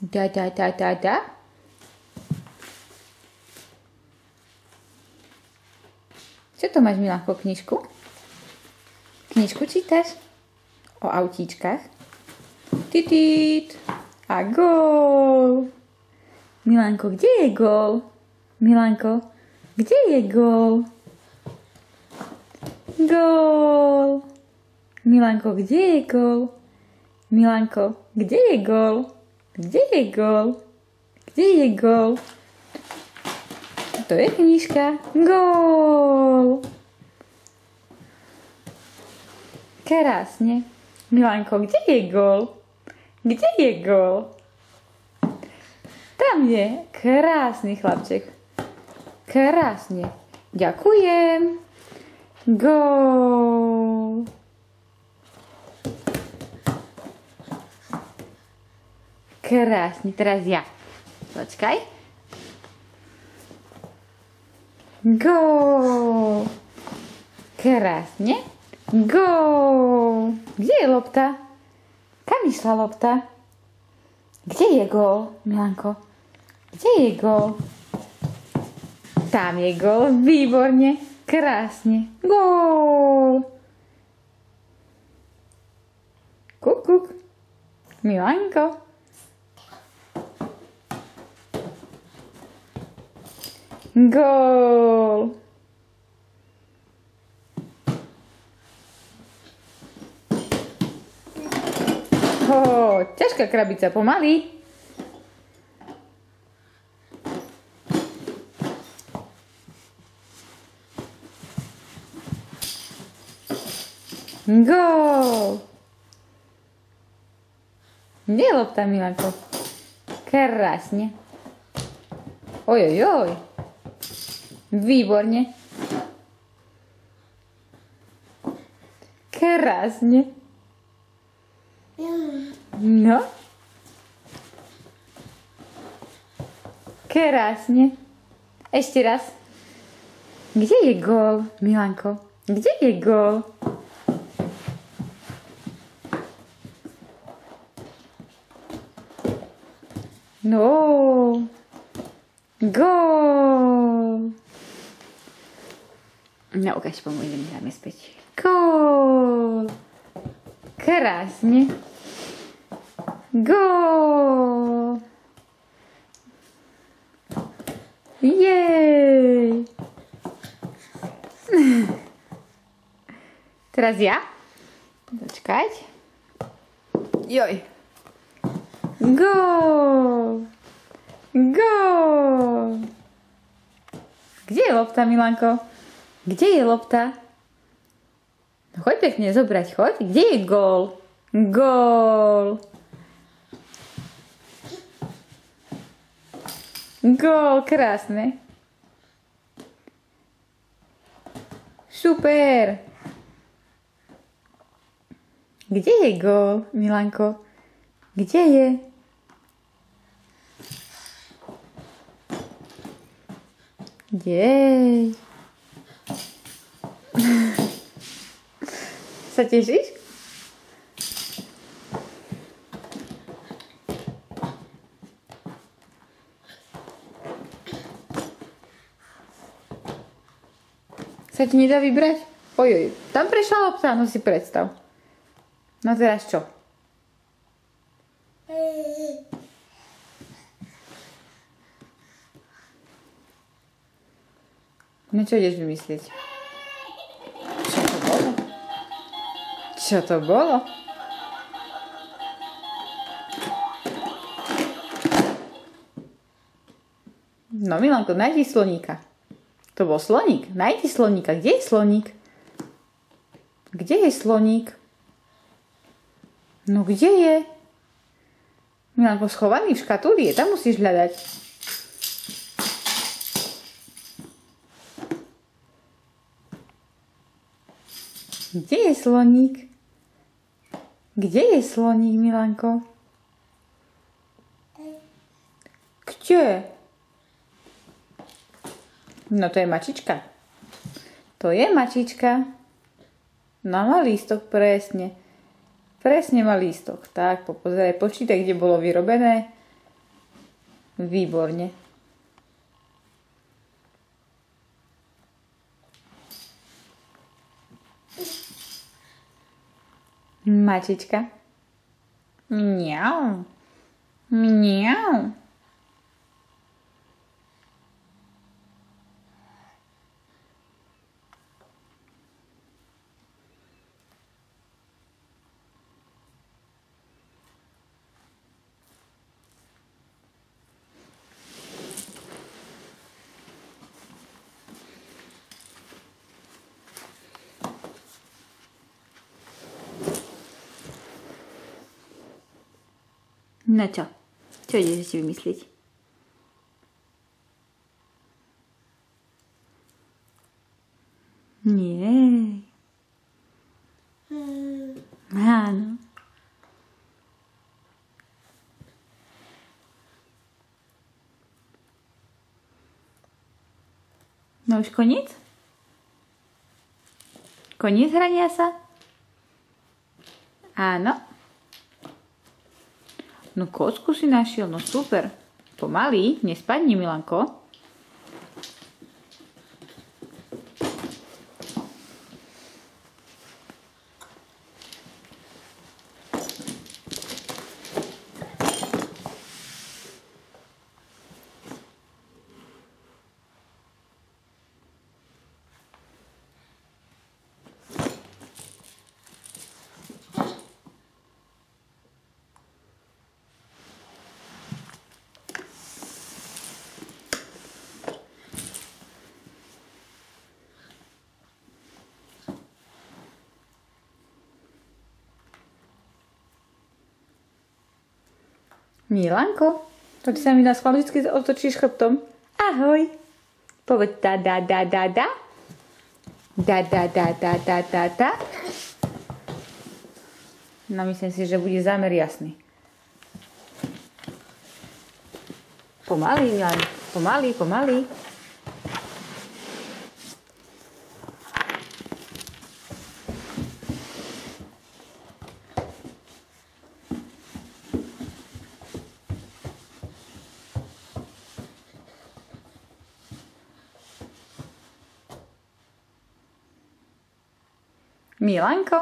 Da. Čo to máš, Milanko, knižku? Knižku čítaš? O autíčkach? Titít. A gól. Milanko, kde je gól? Milanko, kde je gól? Gól. Milanko, kde je gól? Milanko, kde je gól? Kde je gól? Kde je gól? To je knižka. Gól. Krásne. Milanko, kde je gól? Kde je gól? Tam je. Krásny chlapček. Krásne. Ďakujem. Gól. Krásne. Teraz ja. Počkaj. Gól. Krásne. Gól. Kde je lopta? Kam išla lopta? Kde je gól, Milanko? Kde je gól? Tam je gól. Výborne. Krásne. Gól. Kuk. Milanko. Gól. Ťažká krabica, pomaly. Gól. Kde je lopta, Milanko? Krásne. Ojojoj. Výborne. Krásne. No. Krásne. Ešte raz. Kde je gól, Milanko? Kde je gól? No. Gól. No, ukáž, pomôžem, dáme späť. Gól. Krásne. Gól. Jej. Teraz ja. Počkať. Joj. Gól. Gól. Kde je lopta, Milanko? Kde je lopta? No, choď pekne zobrať, choď. Kde je gól? Gól. Gól, krásne. Super. Kde je gól, Milanko? Kde je? Jej. Sa tešíš? Sa ti nedá vybrať? Ojoj, tam prešla lopta, no si predstav. No teraz čo? No čo ideš vymyslieť? Čo to bolo? Čo to bolo? No Milanko, nájdi sloníka. To bol sloník. Nájdi sloníka. Kde je sloník? Kde je sloník? No kde je? Milanko, schovaný v škatuli je. Tam musíš hľadať. Kde je sloník? Kde je sloník, Milanko? Kde? No to je mačička. To je mačička. No má lístok, presne. Presne má lístok. Tak, popozeraj, počítaj, kde bolo vyrobené. Výborne. Mačička. Mňau. Mňau. No čo? Čo ideš si vymyslieť? Nie. Áno. No už koniec? Koniec hrania sa? Áno. No kocku si našiel, no super. Pomaly, nespadni, Milanko. Milanko, to ty sa mi na schvál vždy otočíš chrbtom. Ahoj. Povedz da da da da da. Da da da da da da da. No myslím si, že bude zámer jasný. Pomaly, Milan. Pomaly, pomaly. Milanko.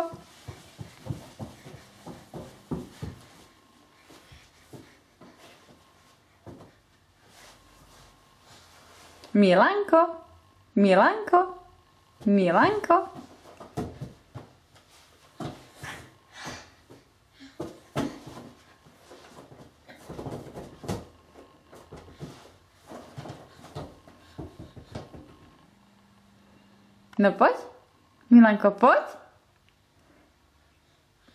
Milanko. Milanko. Milanko. No poď. Milanko, poď.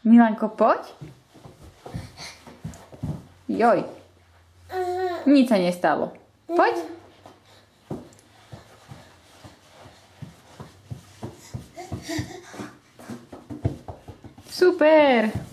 Milanko, poď. Joj. Nič sa nestalo. Poď. Super.